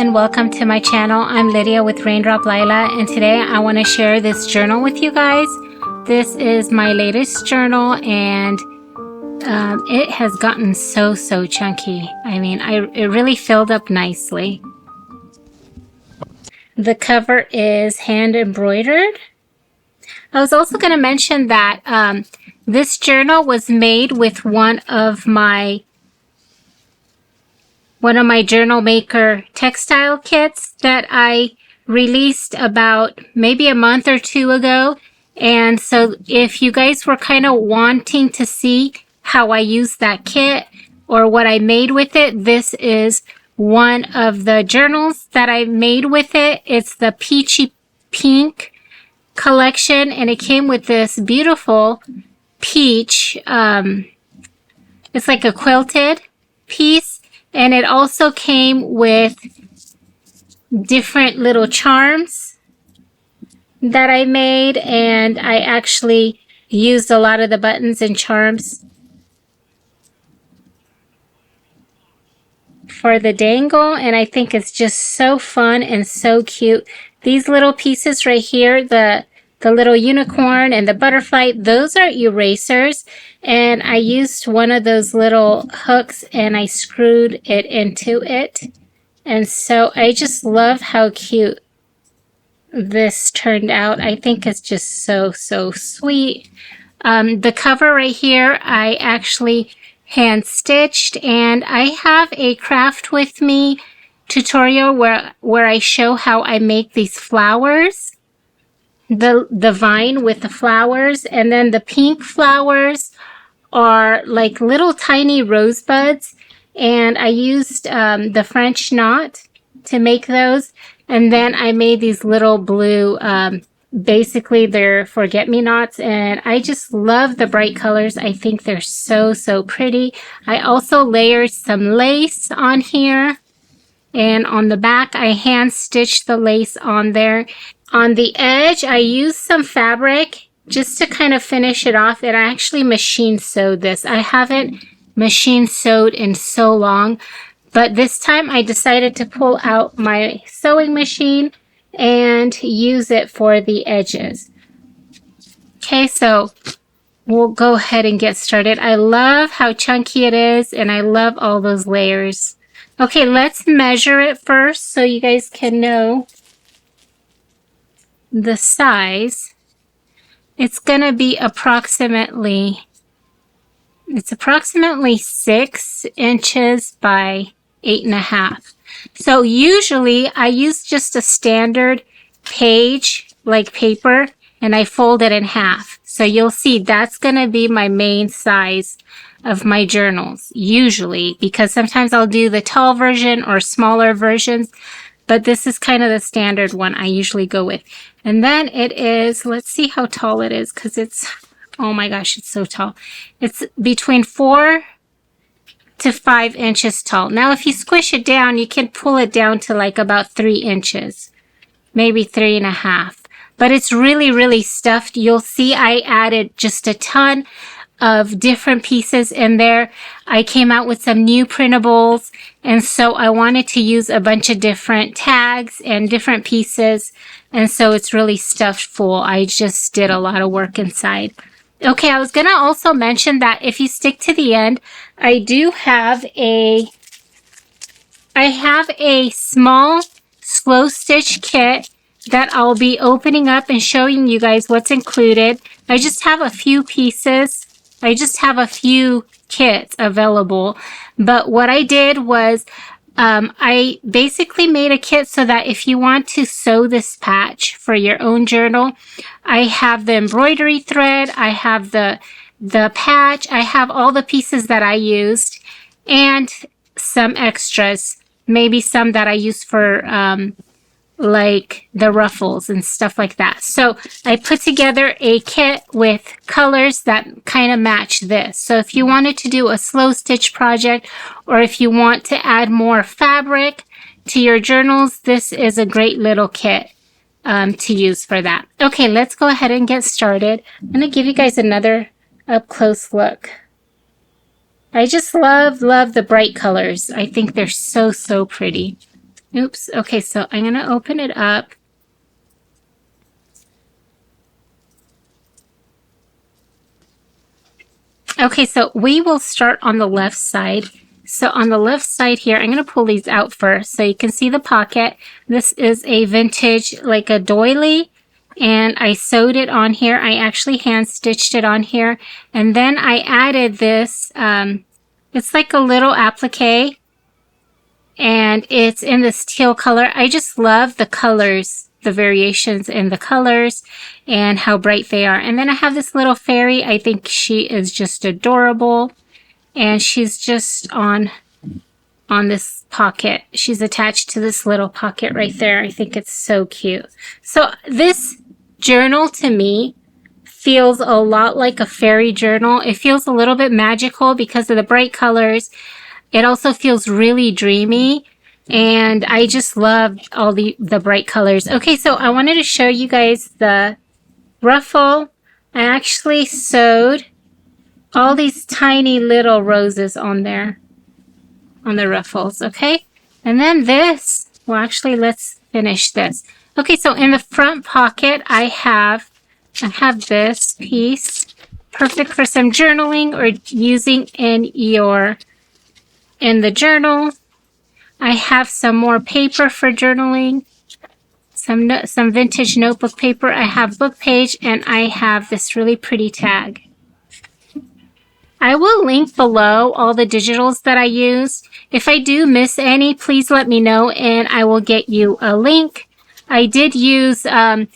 and welcome to my channel. I'm Lydia with Raindrop Lila, and today I want to share this journal with you guys. This is my latest journal, and it has gotten so chunky. I mean, it really filled up nicely. The cover is hand embroidered. I was also going to mention that this journal was made with one of my Journal Maker textile kits that I released about maybe a month or two ago. And so if you guys were kind of wanting to see how I used that kit or what I made with it, this is one of the journals that I made with it. It's the Peachy Pink collection, and it came with this beautiful peach. It's like a quilted piece. And it also came with different little charms that I made, and I actually used a lot of the buttons and charms for the dangle, and I think it's just so fun and so cute. These little pieces right here, the little unicorn and the butterfly, those are erasers, and I used one of those little hooks and I screwed it into it. And so I just love how cute this turned out. I think it's just so sweet. The cover right here, I actually hand stitched, and I have a craft with me tutorial where I show how I make these flowers. The vine with the flowers, and then the pink flowers are like little tiny rosebuds, and I used the French knot to make those, and then I made these little blue, basically they're forget-me-nots, and I just love the bright colors. I think they're so pretty. I also layered some lace on here, and on the back I hand stitched the lace on there. On the edge, I used some fabric just to kind of finish it off, and I actually machine sewed this. I haven't machine sewed in so long, but this time I decided to pull out my sewing machine and use it for the edges. Okay, so we'll go ahead and get started. I love how chunky it is, and I love all those layers. Okay, let's measure it first so you guys can know the size. It's gonna be approximately 6 inches by 8.5. So usually I use just a standard page like paper, and I fold it in half. So you'll see that's gonna be my main size of my journals usually, because sometimes I'll do the tall version or smaller versions, but this is kind of the standard one I usually go with. And then it is, let's see how tall it is, because it's, oh my gosh, it's so tall. It's between 4 to 5 inches tall. Now, if you squish it down, you can pull it down to like about 3 inches, maybe 3.5. But it's really stuffed. You'll see I added just a ton of different pieces in there. I came out with some new printables, and so I wanted to use a bunch of different tags and different pieces, and so it's really stuffed full. I just did a lot of work inside. Okay, I was gonna also mention that if you stick to the end, I have a small slow stitch kit that I'll be opening up and showing you guys what's included. I just have a few pieces. I just have a few kits available, but what I did was I basically made a kit so that if you want to sew this patch for your own journal, I have the embroidery thread, I have the patch, I have all the pieces that I used, and some extras, maybe some that I used for like the ruffles and stuff like that. So I put together a kit with colors that kind of match this. So if you wanted to do a slow stitch project, or if you want to add more fabric to your journals, this is a great little kit to use for that. Okay, let's go ahead and get started. I'm going to give you guys another up close look. I just love the bright colors. I think they're so pretty. Oops. Okay, so I'm going to open it up. Okay, so we will start on the left side. So on the left side here, I'm going to pull these out first so you can see the pocket. This is a vintage, like a doily, and I sewed it on here. I actually hand stitched it on here. And then I added this, it's like a little applique, and it's in this teal color. I just love the colors, the variations in the colors and how bright they are. And then I have this little fairy. I think she is just adorable, and she's just on this pocket. She's attached to this little pocket right there. I think it's so cute. So this journal to me feels a lot like a fairy journal. It feels a little bit magical because of the bright colors. It also feels really dreamy, and I just love all the bright colors. Okay, so I wanted to show you guys the ruffle. I actually sewed all these tiny little roses on there, on the ruffles, okay? And then this, well, actually, let's finish this. Okay, so in the front pocket, I have this piece, perfect for some journaling or using in the journal. I have some more paper for journaling, some vintage notebook paper. I have book page, and I have this really pretty tag. I will link below all the digitals that I use. If I do miss any, please let me know and I will get you a link. I did use a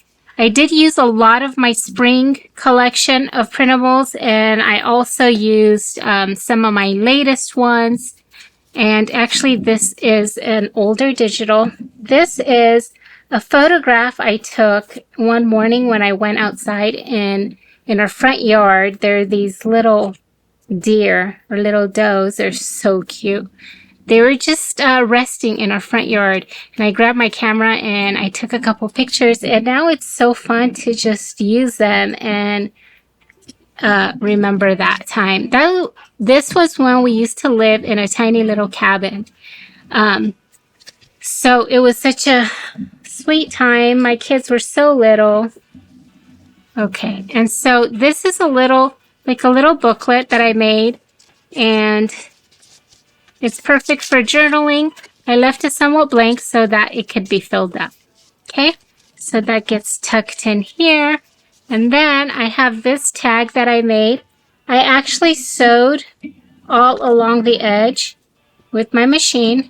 lot of my spring collection of printables, and I also used some of my latest ones. And actually, this is an older digital. This is a photograph I took one morning when I went outside in our front yard. There are these little deer or little does. They're so cute. They were just resting in our front yard, and I grabbed my camera and I took a couple pictures, and now it's so fun to just use them and remember that time. This was when we used to live in a tiny little cabin. So it was such a sweet time. My kids were so little. Okay, and so this is a little booklet that I made, and it's perfect for journaling. I left it somewhat blank so that it could be filled up. Okay, so that gets tucked in here. And then I have this tag that I made. I actually sewed all along the edge with my machine.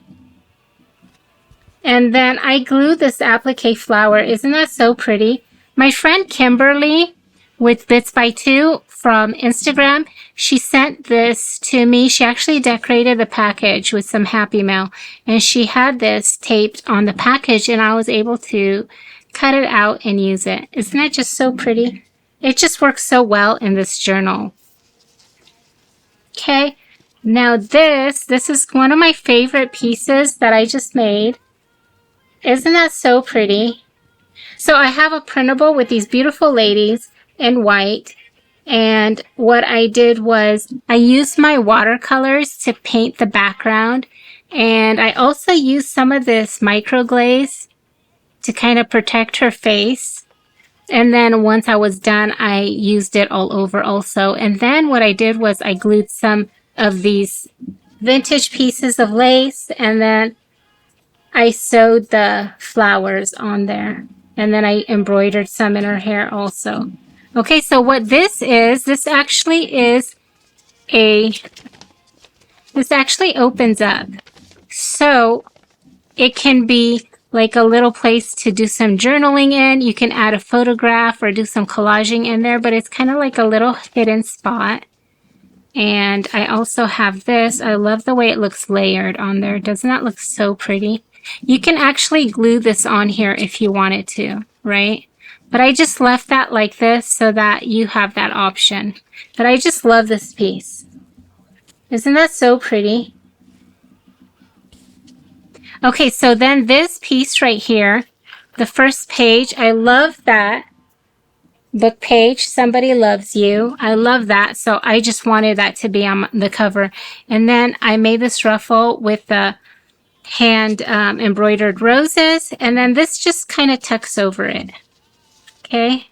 And then I glued this applique flower. Isn't that so pretty? My friend Kimberly with Bits by Two from Instagram, she sent this to me. She actually decorated the package with some Happy Mail, and she had this taped on the package, and I was able to cut it out and use it. Isn't that just so pretty? It just works so well in this journal. Okay, now this is one of my favorite pieces that I just made. Isn't that so pretty? So I have a printable with these beautiful ladies in white, and what I did was I used my watercolors to paint the background, and I also used some of this microglaze to kind of protect her face. And then once I was done, I used it all over also. And then what I did was I glued some of these vintage pieces of lace, and then I sewed the flowers on there. And then I embroidered some in her hair also. Okay, so what this actually opens up. So it can be like a little place to do some journaling in. You can add a photograph or do some collaging in there, but it's kind of like a little hidden spot. And I also have this. I love the way it looks layered on there. Doesn't that look so pretty? You can actually glue this on here if you wanted to, right? But I just left that like this so that you have that option. But I just love this piece. Isn't that so pretty? Okay, so then this piece right here, the first page, I love that book page, Somebody Loves You. I love that, so I just wanted that to be on the cover. And then I made this ruffle with the hand embroidered roses, and then this just kind of tucks over it. Okay.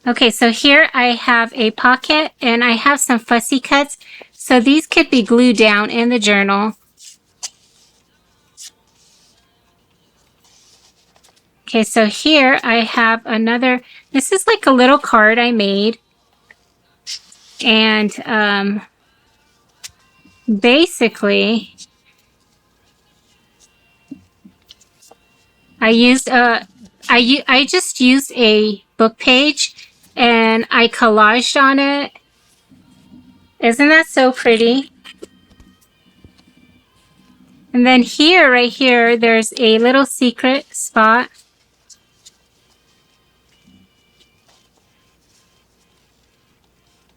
Okay, so here I have a pocket and I have some fussy cuts. So these could be glued down in the journal. Okay, so here I have another, this is like a little card I made. And basically, I just used a book page and I collaged on it. Isn't that so pretty? And then here, right here, there's a little secret spot.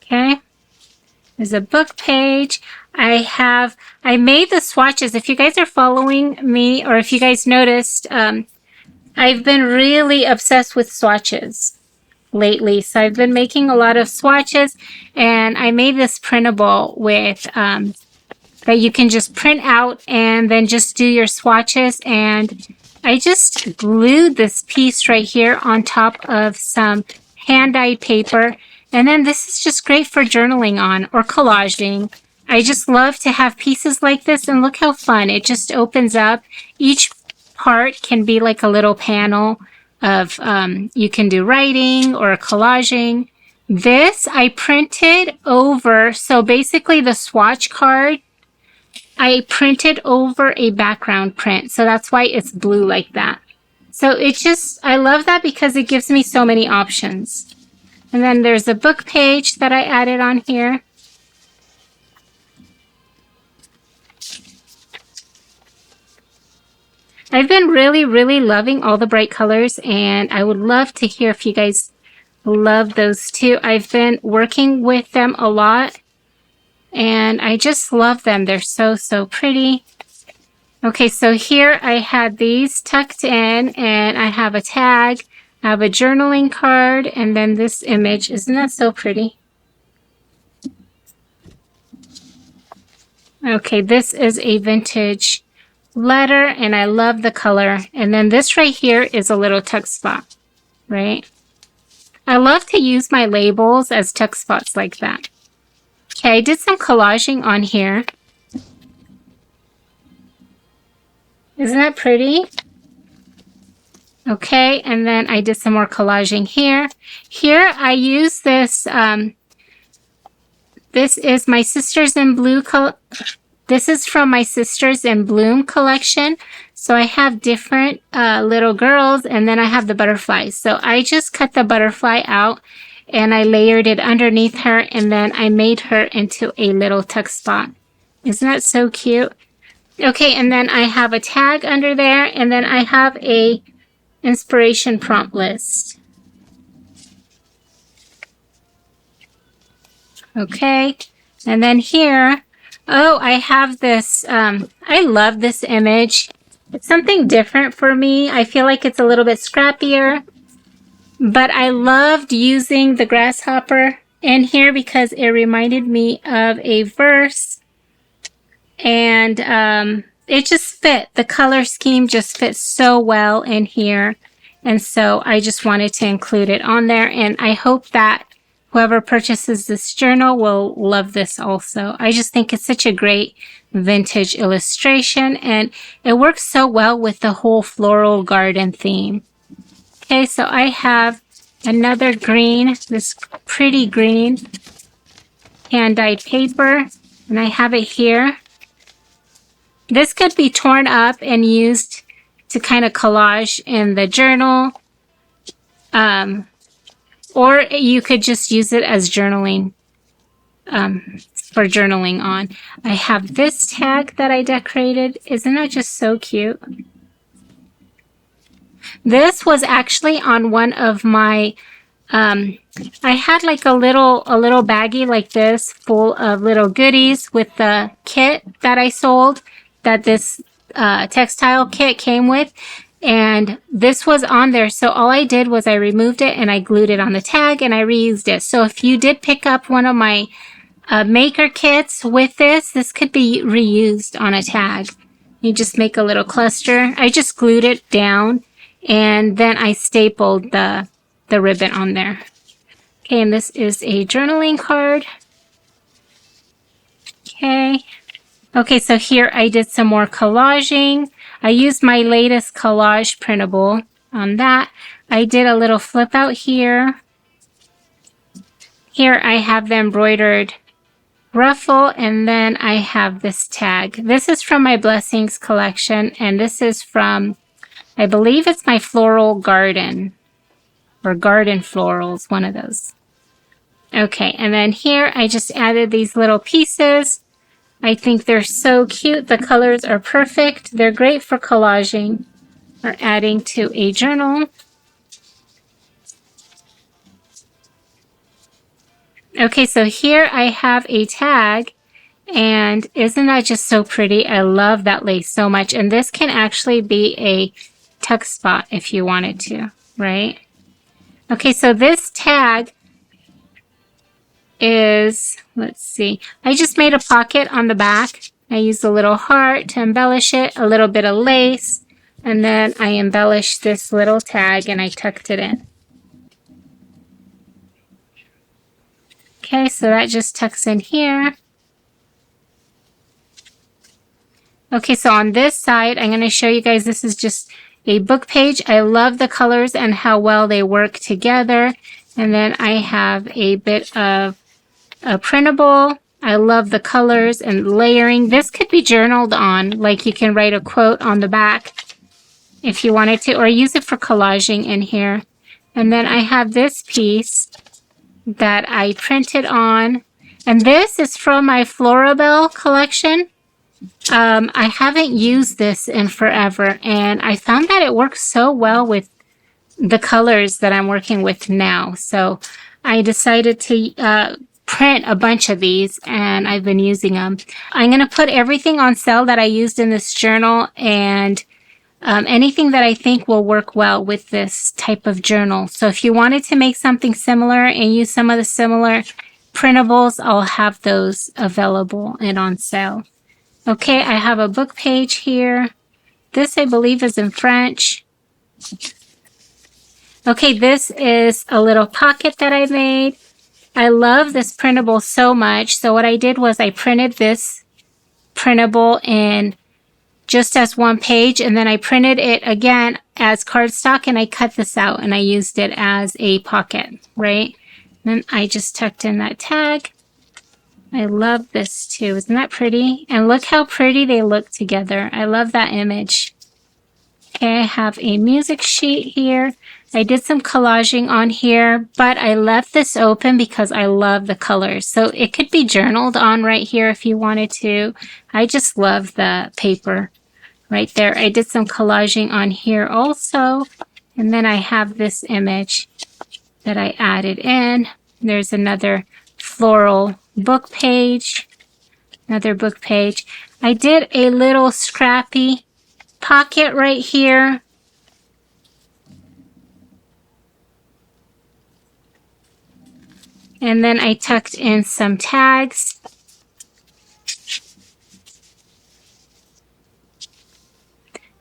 Okay. There's a book page. I made the swatches. If you guys are following me, or if you guys noticed, I've been really obsessed with swatches lately. So I've been making a lot of swatches, and I made this printable with that you can just print out and then just do your swatches. And I just glued this piece right here on top of some hand-dyed paper. And then this is just great for journaling on or collaging. I just love to have pieces like this, and look how fun. It just opens up. Each part can be like a little panel of, you can do writing or collaging. This I printed over, so basically the swatch card, I printed over a background print. So that's why it's blue like that. So it just, I love that because it gives me so many options. And then there's a book page that I added on here. I've been really, really loving all the bright colors, and I would love to hear if you guys love those too. I've been working with them a lot, and I just love them. They're so, so pretty. Okay, so here I had these tucked in, and I have a tag. I have a journaling card, and then this image. Isn't that so pretty? Okay, this is a vintage letter, and I love the color. And then this right here is a little tuck spot, right? I love to use my labels as tuck spots like that. Okay, I did some collaging on here. Isn't that pretty? Okay, and then I did some more collaging here. Here I use this, this is my Sisters in Blue, this is from my Sisters in Bloom collection. So I have different little girls, and then I have the butterflies. So I just cut the butterfly out, and I layered it underneath her, and then I made her into a little tuck spot. Isn't that so cute? Okay, and then I have a tag under there, and then I have a inspiration prompt list. Okay, and then here, oh, I have this, I love this image. It's something different for me. I feel like it's a little bit scrappier, but I loved using the grasshopper in here because it reminded me of a verse, and it just fit. The color scheme just fits so well in here. And so I just wanted to include it on there. And I hope that whoever purchases this journal will love this also. I just think it's such a great vintage illustration. And it works so well with the whole floral garden theme. Okay, so I have another green, this pretty green hand-dyed paper. And I have it here. This could be torn up and used to kind of collage in the journal. Or you could just use it as journaling, for journaling on. I have this tag that I decorated. Isn't that just so cute? This was actually on one of my, I had like a little baggie like this full of little goodies with the kit that I sold, that this textile kit came with, and this was on there. So all I did was I removed it and I glued it on the tag, and I reused it. So if you did pick up one of my maker kits with this. This could be reused on a tag. You just make a little cluster. I just glued it down and then I stapled the ribbon on there. Okay, and this is a journaling card. Okay. Okay, so here I did some more collaging. I used my latest collage printable on that. I did a little flip out here. Here I have the embroidered ruffle, and then I have this tag. This is from my Blessings collection, and this is from, I believe it's my Floral Garden, or Garden Florals, one of those. Okay, and then here I just added these little pieces. I think they're so cute. The colors are perfect. They're great for collaging or adding to a journal. Okay, so here I have a tag, and isn't that just so pretty? I love that lace so much, and this can actually be a tuck spot if you wanted to, right? Okay, so this tag is, let's see, I just made a pocket on the back. I used a little heart to embellish it, a little bit of lace, and then I embellished this little tag and I tucked it in. Okay, so that just tucks in here. Okay, so on this side, I'm going to show you guys, this is just a book page. I love the colors and how well they work together. And then I have a bit of a printable. I love the colors and layering. This could be journaled on, like you can write a quote on the back if you wanted to, or use it for collaging in here. And then I have this piece that I printed on, and this is from my Floral collection. I haven't used this in forever, and I found that it works so well with the colors that I'm working with now. So I decided to print a bunch of these, and I've been using them. I'm going to put everything on sale that I used in this journal, and anything that I think will work well with this type of journal. So if you wanted to make something similar and use some of the similar printables, I'll have those available and on sale. Okay, I have a book page here. This, I believe, is in French. Okay, this is a little pocket that I made. I love this printable so much. So what I did was I printed this printable in just as one page, and then I printed it again as cardstock, and I cut this out and I used it as a pocket, right? Then I just tucked in that tag. I love this too. Isn't that pretty? And look how pretty they look together. I love that image. Okay, I have a music sheet here. I did some collaging on here, but I left this open because I love the colors. So it could be journaled on right here if you wanted to. I just love the paper right there. I did some collaging on here also. And then I have this image that I added in. There's another floral book page. Another book page. I did a little scrappy pocket right here. And then I tucked in some tags.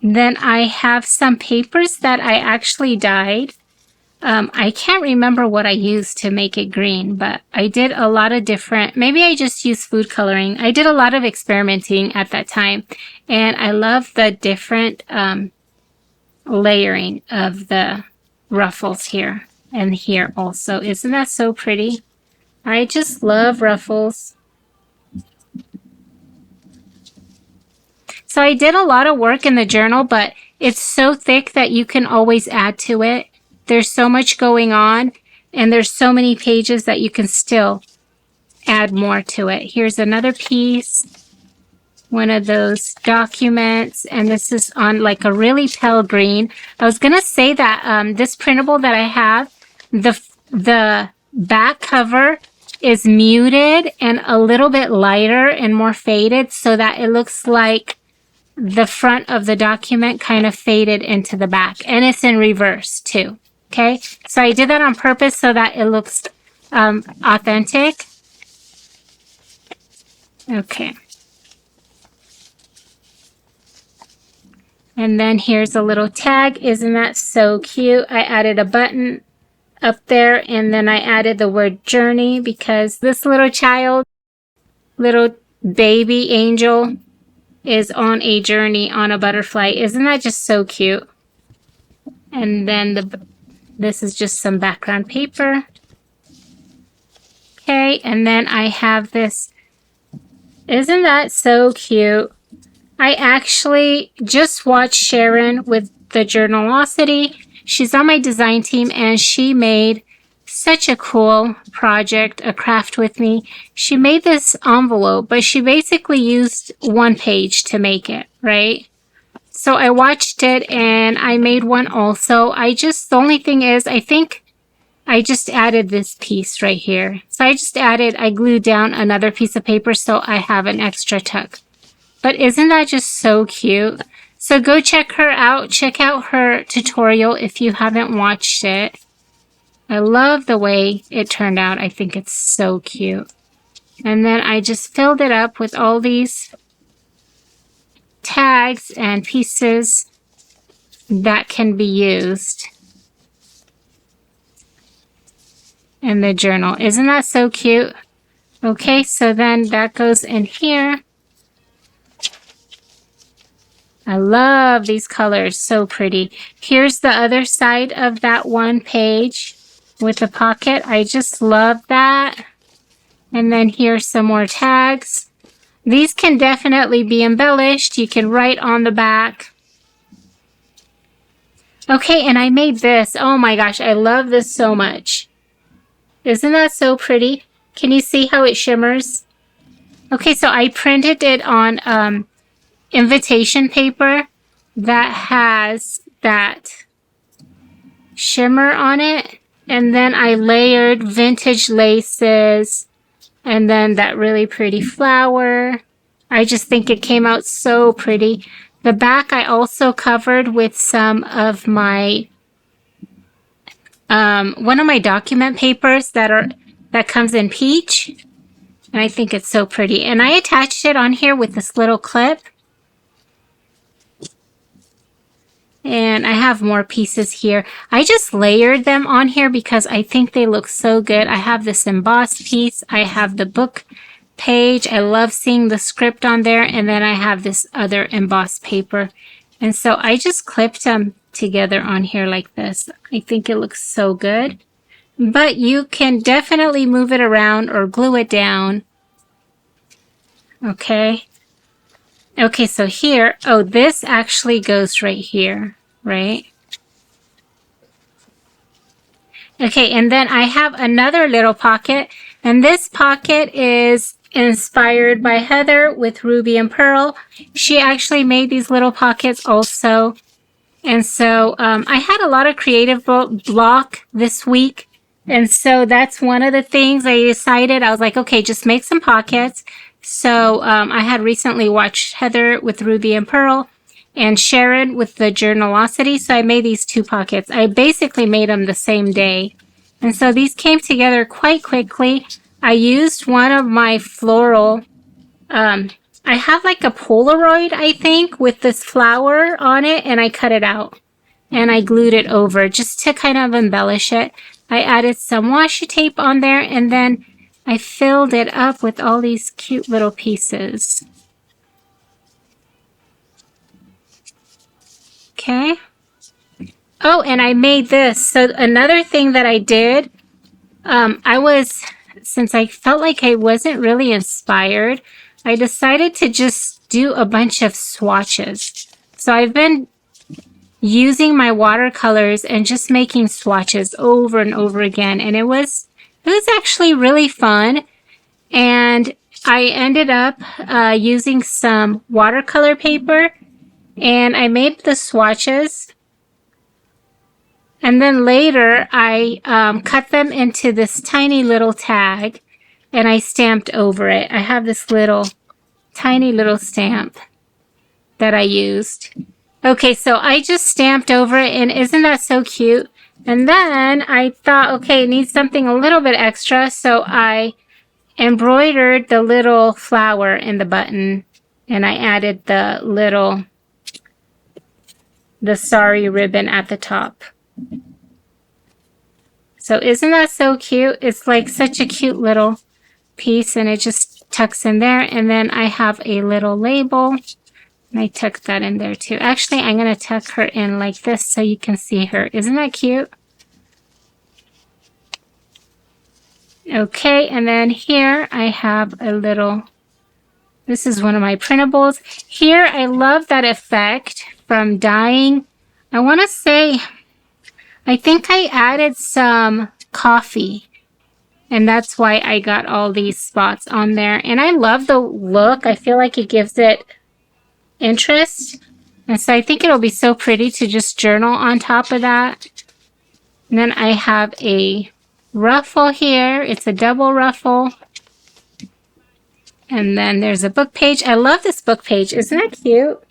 Then I have some papers that I actually dyed. I can't remember what I used to make it green, but I did a lot of different, maybe I just used food coloring. I did a lot of experimenting at that time, and I love the different layering of the ruffles here and here also. Isn't that so pretty? I just love ruffles. So I did a lot of work in the journal, but it's so thick that you can always add to it. There's so much going on, and there's so many pages that you can still add more to it. Here's another piece, one of those documents, and this is on like a really pale green. I was going to say that this printable that I have, the back cover is muted and a little bit lighter and more faded so that it looks like the front of the document kind of faded into the back, and it's in reverse too. Okay, so I did that on purpose so that it looks authentic. Okay. And then here's a little tag. Isn't that so cute? I added a button up there, and then I added the word journey because this little child, little baby angel, is on a journey on a butterfly. Isn't that just so cute? And then this is just some background paper. Okay, and then I have this. Isn't that so cute? I actually just watched Sharon with the Journalosity. She's on my design team, and she made such a cool project, a craft with me. She made this envelope, but she basically used one page to make it, right? So I watched it, and I made one also. The only thing is, I think I just added this piece right here. So I glued down another piece of paper so I have an extra tuck. But isn't that just so cute? So go check her out. Check out her tutorial if you haven't watched it. I love the way it turned out. I think it's so cute. And then I just filled it up with all these tags and pieces that can be used in the journal. Isn't that so cute? Okay, so then that goes in here. I love these colors, so pretty. Here's the other side of that one page with the pocket. I just love that. And then here's some more tags. These can definitely be embellished. You can write on the back. Okay, and I made this. Oh my gosh, I love this so much. Isn't that so pretty? Can you see how it shimmers? Okay, so I printed it on invitation paper that has that shimmer on it, and then I layered vintage laces and then that really pretty flower. I just think it came out so pretty. The back I also covered with some of my one of my document papers that comes in peach, and I think it's so pretty. And I attached it on here with this little clip. And I have more pieces here. I just layered them on here because I think they look so good. I have this embossed piece. I have the book page. I love seeing the script on there. And then I have this other embossed paper. And so I just clipped them together on here like this. I think it looks so good. But you can definitely move it around or glue it down. Okay. Okay, so here, oh, this actually goes right here, right? Okay, and then I have another little pocket, and this pocket is inspired by Heather with Ruby and Pearl. She actually made these little pockets also. And so I had a lot of creative block this week. And so that's one of the things I decided. I was like, okay, just make some pockets. So I had recently watched Heather with Ruby and Pearl and Sharon with the Journalosity. So I made these two pockets. I basically made them the same day. And so these came together quite quickly. I used one of my floral, I have like a Polaroid, I think, with this flower on it, and I cut it out. And I glued it over just to kind of embellish it. I added some washi tape on there, and then I filled it up with all these cute little pieces. Okay. Oh, and I made this. So another thing that I did, since I felt like I wasn't really inspired, I decided to just do a bunch of swatches. So I've been using my watercolors and just making swatches over and over again. And it was actually really fun. And I ended up using some watercolor paper, and I made the swatches. And then later I cut them into this tiny little tag, and I stamped over it. I have this little tiny little stamp that I used. Okay, so I just stamped over it, and isn't that so cute? And then I thought, okay, it needs something a little bit extra, so I embroidered the little flower in the button, and I added the sari ribbon at the top. So isn't that so cute? It's like such a cute little piece, and it just tucks in there. And then I have a little label, and I tuck that in there too. Actually, I'm going to tuck her in like this so you can see her. Isn't that cute? Okay, and then here I have a little, this is one of my printables. Here, I love that effect from dyeing. I want to say, I think I added some coffee, and that's why I got all these spots on there. And I love the look. I feel like it gives it interest. And so I think it'll be so pretty to just journal on top of that. And then I have a ruffle here. It's a double ruffle. And then there's a book page. I love this book page. Isn't that cute?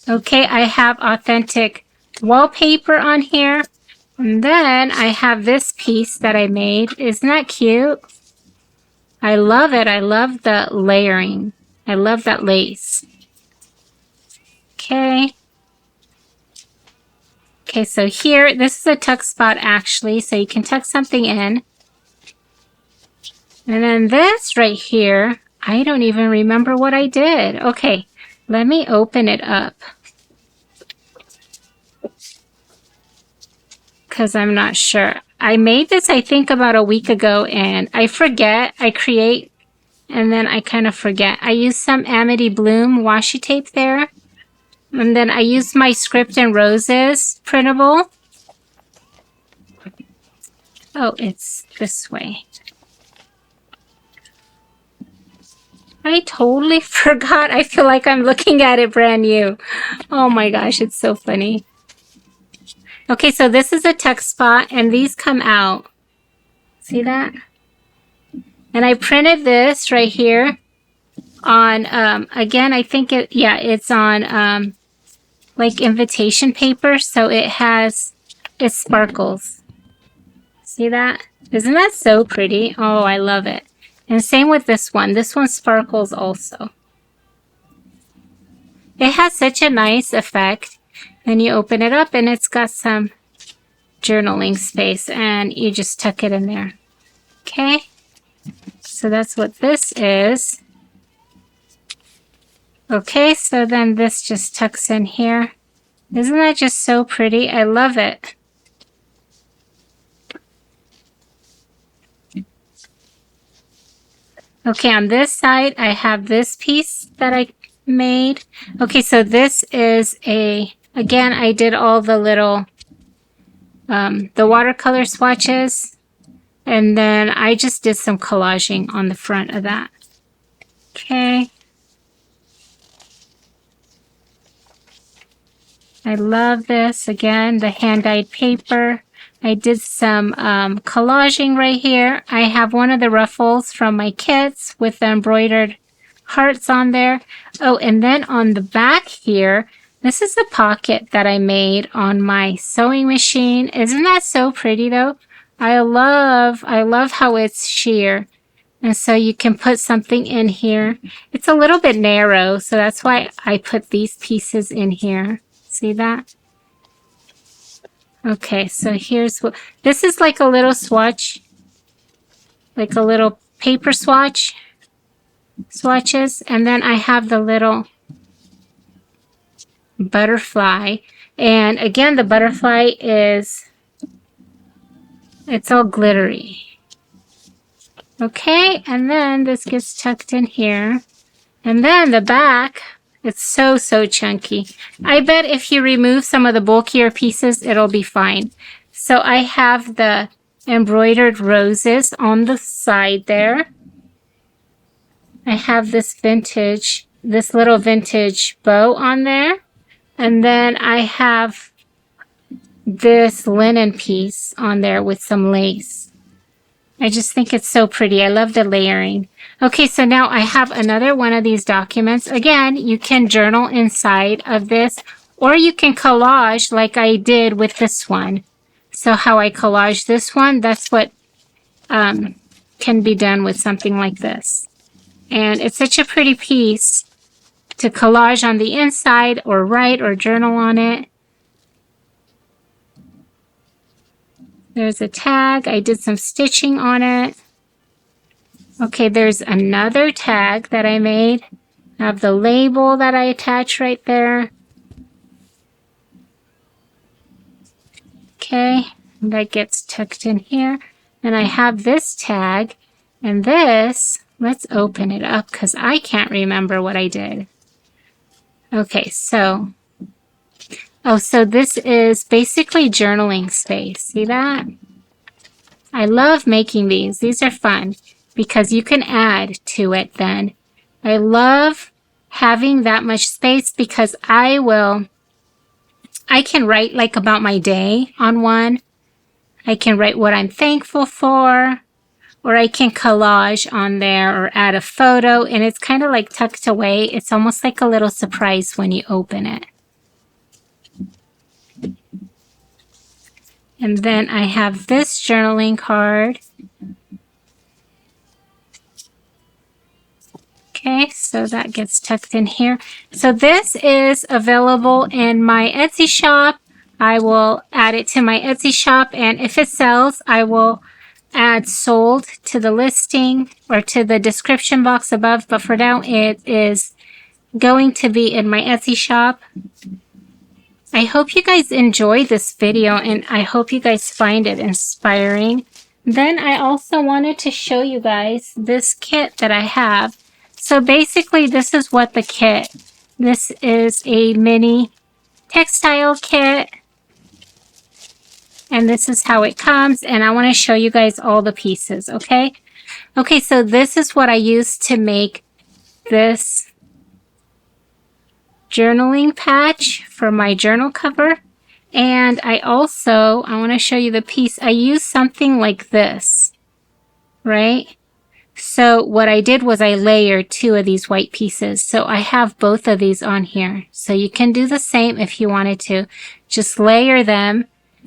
Okay, I have authentic wallpaper on here. And then I have this piece that I made. Isn't that cute? I love it. I love the layering. I love that lace. Okay. Okay, so here, this is a tuck spot actually, so you can tuck something in. And then this right here, I don't even remember what I did. Okay, let me open it up, because I'm not sure. I made this, I think, about a week ago, and I forget. I create, and then I kind of forget. I used some Amity Bloom washi tape there. And then I used my Script and Roses printable. Oh, it's this way. I totally forgot. I feel like I'm looking at it brand new. Oh my gosh, it's so funny. Okay, so this is a tuck spot, and these come out. See that? And I printed this right here on, again, I think it's on, like invitation paper, so it sparkles. See that? Isn't that so pretty? Oh, I love it. And same with this one. This one sparkles also. It has such a nice effect. Then you open it up, and it's got some journaling space, and you just tuck it in there. Okay? So that's what this is. Okay, so then this just tucks in here. Isn't that just so pretty? I love it. Okay, on this side, I have this piece that I made. Okay, so this is again, I did all the little, the watercolor swatches. And then I just did some collaging on the front of that. Okay. I love this. Again, the hand-dyed paper. I did some collaging right here. I have one of the ruffles from my kits with the embroidered hearts on there. Oh, and then on the back here, this is a pocket that I made on my sewing machine. Isn't that so pretty though? I love how it's sheer. And so you can put something in here. It's a little bit narrow, so that's why I put these pieces in here. See that? Okay, so here's what, this is like a little swatch, like a little paper swatches. And then I have the little butterfly. And again, the butterfly is, it's all glittery. Okay, and then this gets tucked in here. And then the back, it's so chunky. I bet if you remove some of the bulkier pieces, it'll be fine. So I have the embroidered roses on the side there. I have this little vintage bow on there. And then I have this linen piece on there with some lace. I just think it's so pretty. I love the layering. Okay, so now I have another one of these documents. Again, you can journal inside of this, or you can collage like I did with this one. So how I collage this one, that's what can be done with something like this. And it's such a pretty piece to collage on the inside or write or journal on it. There's a tag. I did some stitching on it. Okay, there's another tag that I made. I have the label that I attached right there. Okay, that gets tucked in here. And I have this tag. And this, let's open it up because I can't remember what I did. Okay, so this is basically journaling space. See that? I love making these. These are fun because you can add to it then. I love having that much space because I can write like about my day on one. I can write what I'm thankful for, or I can collage on there or add a photo, and it's kind of like tucked away. It's almost like a little surprise when you open it. And then I have this journaling card. Okay, so that gets tucked in here. So this is available in my Etsy shop. I will add it to my Etsy shop, and if it sells, I will add sold to the listing or to the description box above, but for now it is going to be in my Etsy shop. I hope you guys enjoy this video and I hope you guys find it inspiring. Then I also wanted to show you guys this kit that I have. So basically this is what the kit, this is a mini textile kit. And this is how it comes, and I want to show you guys all the pieces, okay? Okay, so this is what I used to make this journaling patch for my journal cover. And I want to show you the piece. I used something like this, right? So what I did was I layered 2 of these white pieces. So I have both of these on here. So you can do the same if you wanted to. Just layer them.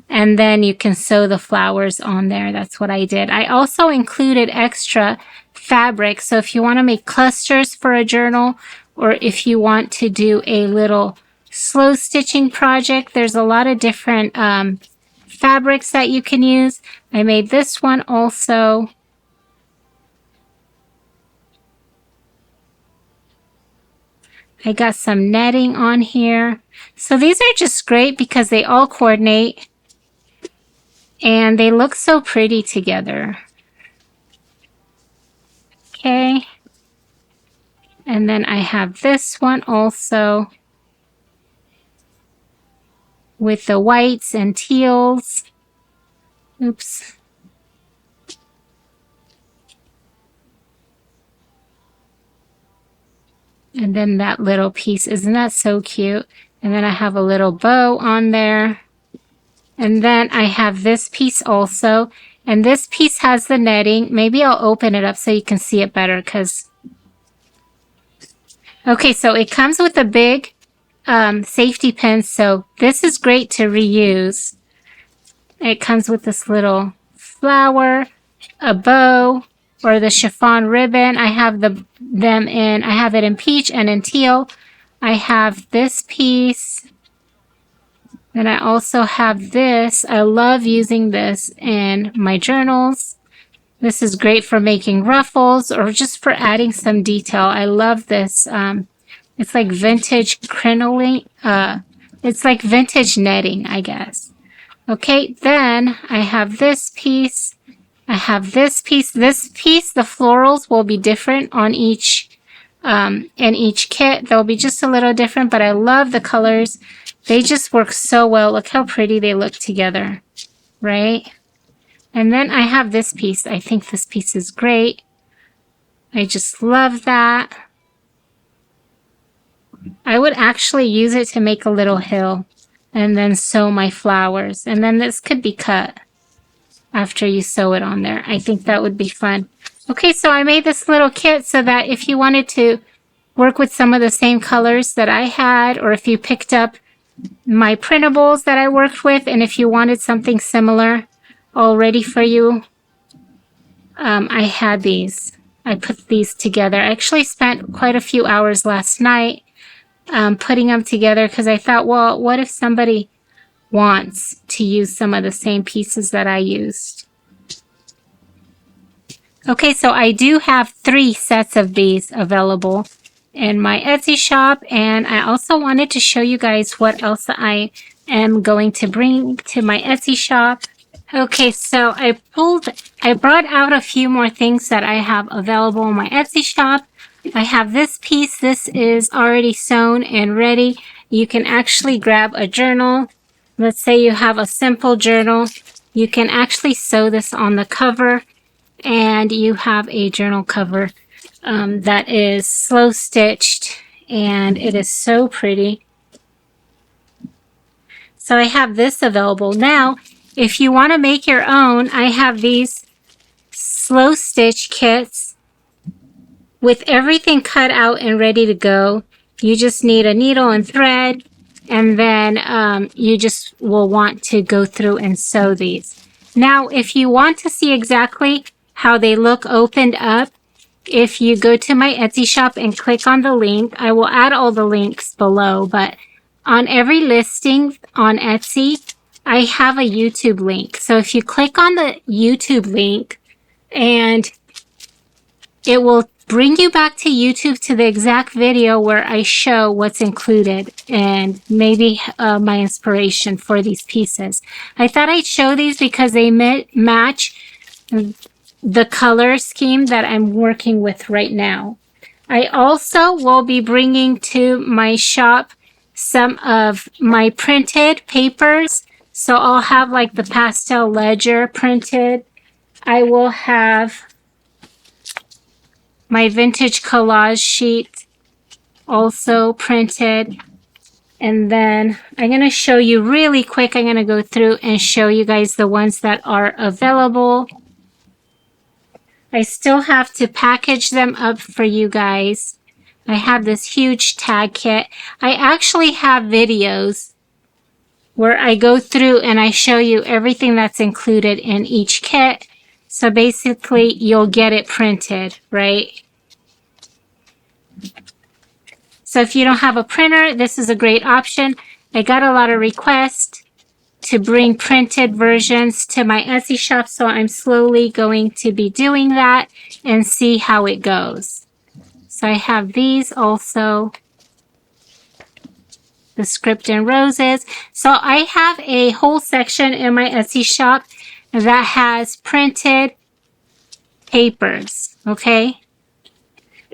And then you can sew the flowers on there. That's what I did. I also included extra fabric. So if you want to make clusters for a journal, or if you want to do a little slow stitching project, there's a lot of different fabrics that you can use. I made this one also. I got some netting on here. So these are just great because they all coordinate. And they look so pretty together. Okay. And then I have this one also with the whites and teals. Oops. And then that little piece. Isn't that so cute? And then I have a little bow on there. And then I have this piece also, and this piece has the netting. Maybe I'll open it up so you can see it better because... Okay, so it comes with a big safety pin, so this is great to reuse. It comes with this little flower, a bow, or the chiffon ribbon. I have I have it in peach and in teal. I have this piece. Then I also have this. I love using this in my journals. This is great for making ruffles or just for adding some detail. I love this. It's like vintage crinoline. It's like vintage netting, I guess. Okay, then I have this piece. I have this piece. This piece, the florals will be different on each in each kit. They'll be just a little different, but I love the colors. They just work so well. Look how pretty they look together, right? And then I have this piece. I think this piece is great. I just love that. I would actually use it to make a little hill and then sew my flowers. And then this could be cut after you sew it on there. I think that would be fun. Okay, so I made this little kit so that if you wanted to work with some of the same colors that I had, or if you picked up my printables that I worked with, and if you wanted something similar all ready for you, I had these. I put these together. I actually spent quite a few hours last night putting them together because I thought, well, what if somebody wants to use some of the same pieces that I used? Okay, so I do have 3 sets of these available in my Etsy shop, and I also wanted to show you guys what else I am going to bring to my Etsy shop. Okay, so I brought out a few more things that I have available in my Etsy shop. I have this piece. This is already sewn and ready. You can actually grab a journal. Let's say you have a simple journal. You can actually sew this on the cover, and you have a journal cover that is slow stitched, and it is so pretty. So I have this available. Now, if you want to make your own, I have these slow stitch kits with everything cut out and ready to go. You just need a needle and thread, and then you just will want to go through and sew these. Now, if you want to see exactly how they look opened up, if you go to my Etsy shop and click on the link, I will add all the links below, but on every listing on Etsy, I have a YouTube link. So if you click on the YouTube link, and it will bring you back to YouTube to the exact video where I show what's included and maybe my inspiration for these pieces. I thought I'd show these because they match the color scheme that I'm working with right now. I also will be bringing to my shop some of my printed papers. So I'll have like the pastel ledger printed. I will have my vintage collage sheet also printed. And then I'm going to show you really quick. I'm going to go through and show you guys the ones that are available. I still have to package them up for you guys. I have this huge tag kit. I actually have videos where I go through and I show you everything that's included in each kit. So basically, you'll get it printed, right? So if you don't have a printer, this is a great option. I got a lot of requests to bring printed versions to my Etsy shop, so I'm slowly going to be doing that and see how it goes. So I have these also, the script and roses. So I have a whole section in my Etsy shop that has printed papers, okay?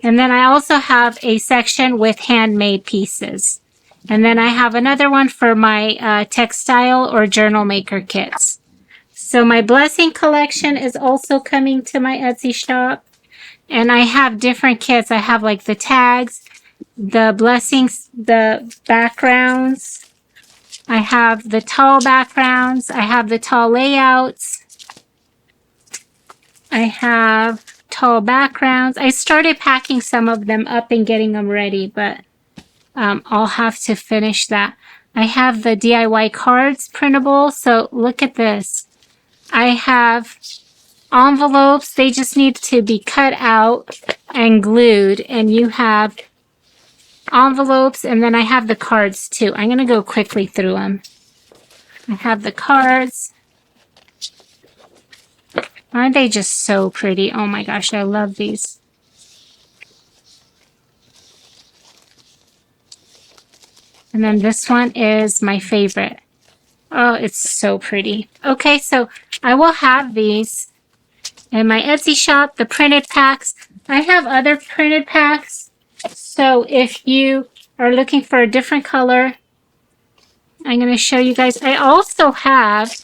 And then I also have a section with handmade pieces. And then I have another one for my textile or journal maker kits. So my blessing collection is also coming to my Etsy shop. And I have different kits. I have like the tags, the blessings, the backgrounds. I have the tall backgrounds. I have the tall layouts. I have tall backgrounds. I started packing some of them up and getting them ready, but I'll have to finish that. I have the DIY cards printable. So look at this. I have envelopes. They just need to be cut out and glued. And you have envelopes, and then I have the cards too. I'm going to go quickly through them. I have the cards. Aren't they just so pretty? Oh my gosh, I love these. And then this one is my favorite. Oh, it's so pretty. Okay, so I will have these in my Etsy shop, the printed packs. I have other printed packs. So if you are looking for a different color, I'm going to show you guys. I also have,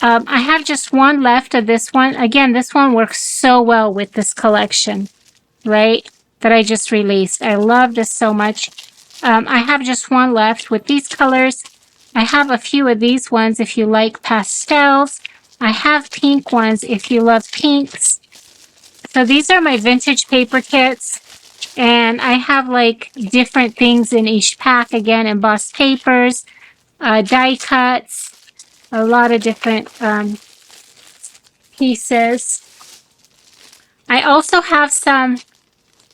I have just one left of this one. Again, this one works so well with this collection, right? That I just released. I love this so much. I have just one left with these colors. I have a few of these ones if you like pastels. I have pink ones if you love pinks. So these are my vintage paper kits. And I have like different things in each pack. Again, embossed papers, die cuts, a lot of different pieces. I also have some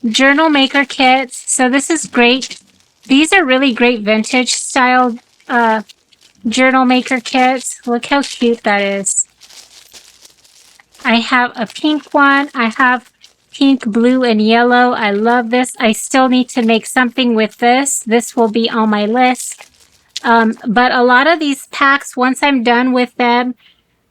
journal maker kits. So this is great. These are really great vintage style journal maker kits. Look how cute that is. I have a pink one. I have pink, blue, and yellow. I love this. I still need to make something with this. This will be on my list. But a lot of these packs, once I'm done with them,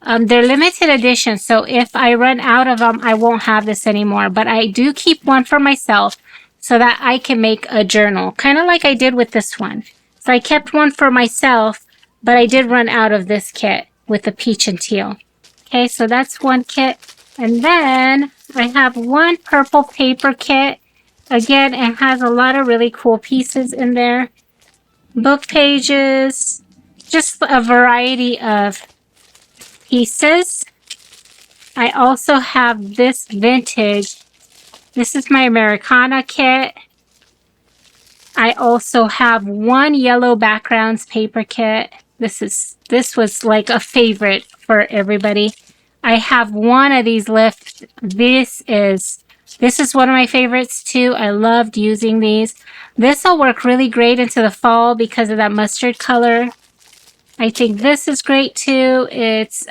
they're limited edition. So if I run out of them, I won't have this anymore. But I do keep one for myself so that I can make a journal, kind of like I did with this one. So I kept one for myself, but I did run out of this kit with the peach and teal. Okay, so that's one kit. And then I have one purple paper kit. Again, it has a lot of really cool pieces in there. Book pages, just a variety of pieces. I also have this vintage. This is my Americana kit. I also have one yellow backgrounds paper kit. This was like a favorite for everybody. I have one of these left. This is one of my favorites too. I loved using these. This will work really great into the fall because of that mustard color. I think this is great too. It's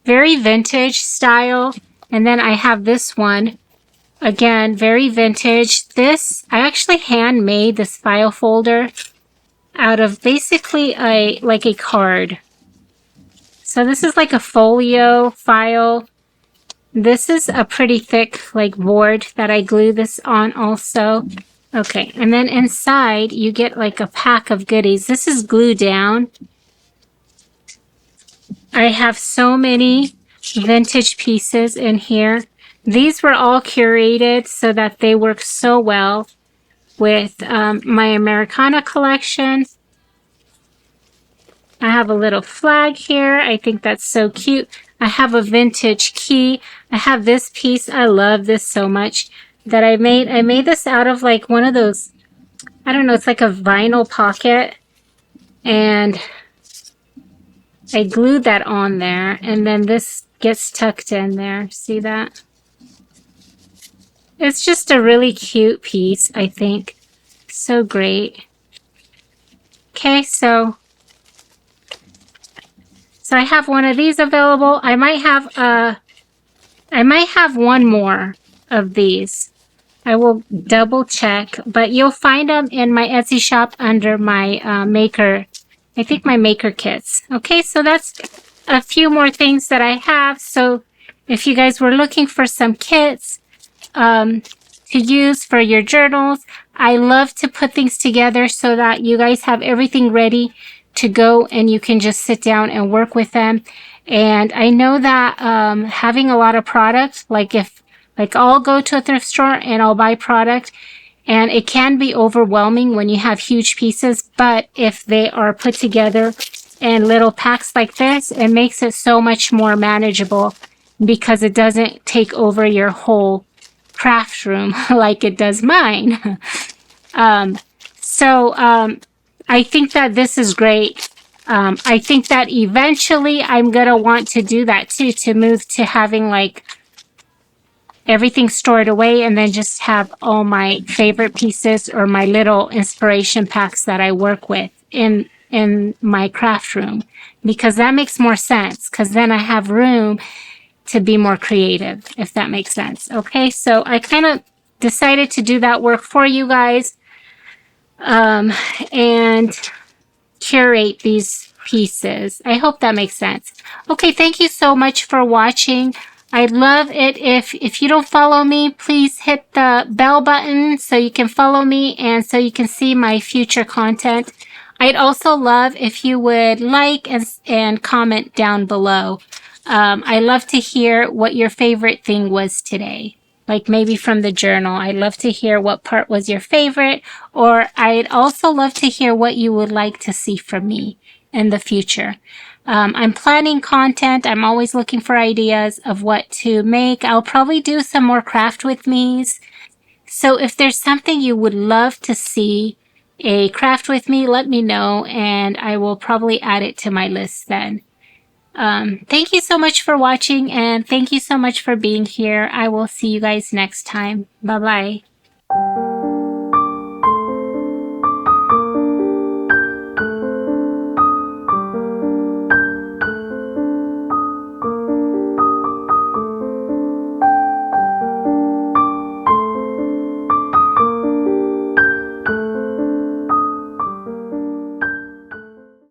very vintage style. And then I have this one. Again, very vintage. This, I actually handmade this file folder out of basically like a card. So this is like a folio file. This is a pretty thick like board that I glue this on also. Okay, and then inside you get like a pack of goodies. This is glue down. I have so many vintage pieces in here. These were all curated so that they work so well with my Americana collection. I have a little flag here. I think that's so cute. I have a vintage key. I have this piece. I love this so much that I made. I made this out of like one of those, I don't know, it's like a vinyl pocket. And I glued that on there. And then this gets tucked in there. See that? It's just a really cute piece, I think. So great. Okay, so I have one of these available. I might have one more of these. I will double check, but you'll find them in my Etsy shop under my maker, I think my maker kits. Okay, so that's a few more things that I have. So if you guys were looking for some kits to use for your journals, I love to put things together so that you guys have everything ready to go and you can just sit down and work with them. And I know that having a lot of product, like I'll go to a thrift store and I'll buy product, and it can be overwhelming when you have huge pieces, but if they are put together in little packs like this, it makes it so much more manageable because it doesn't take over your whole craft room like it does mine. I think that this is great. I think that eventually I'm going to want to do that too, to move to having like everything stored away and then just have all my favorite pieces or my little inspiration packs that I work with in my craft room, because that makes more sense, because then I have room to be more creative, if that makes sense. Okay, so I kind of decided to do that work for you guys. And curate these pieces. I hope that makes sense. Okay, thank you so much for watching. I'd love it if you don't follow me, please hit the bell button so you can follow me and so you can see my future content. I'd also love if you would like and comment down below. I love to hear what your favorite thing was today. Like maybe from the journal. I'd love to hear what part was your favorite, or I'd also love to hear what you would like to see from me in the future. I'm planning content. I'm always looking for ideas of what to make. I'll probably do some more craft with me's. So if there's something you would love to see a craft with me, let me know and I will probably add it to my list then. Thank you so much for watching, and thank you so much for being here. I will see you guys next time. Bye-bye.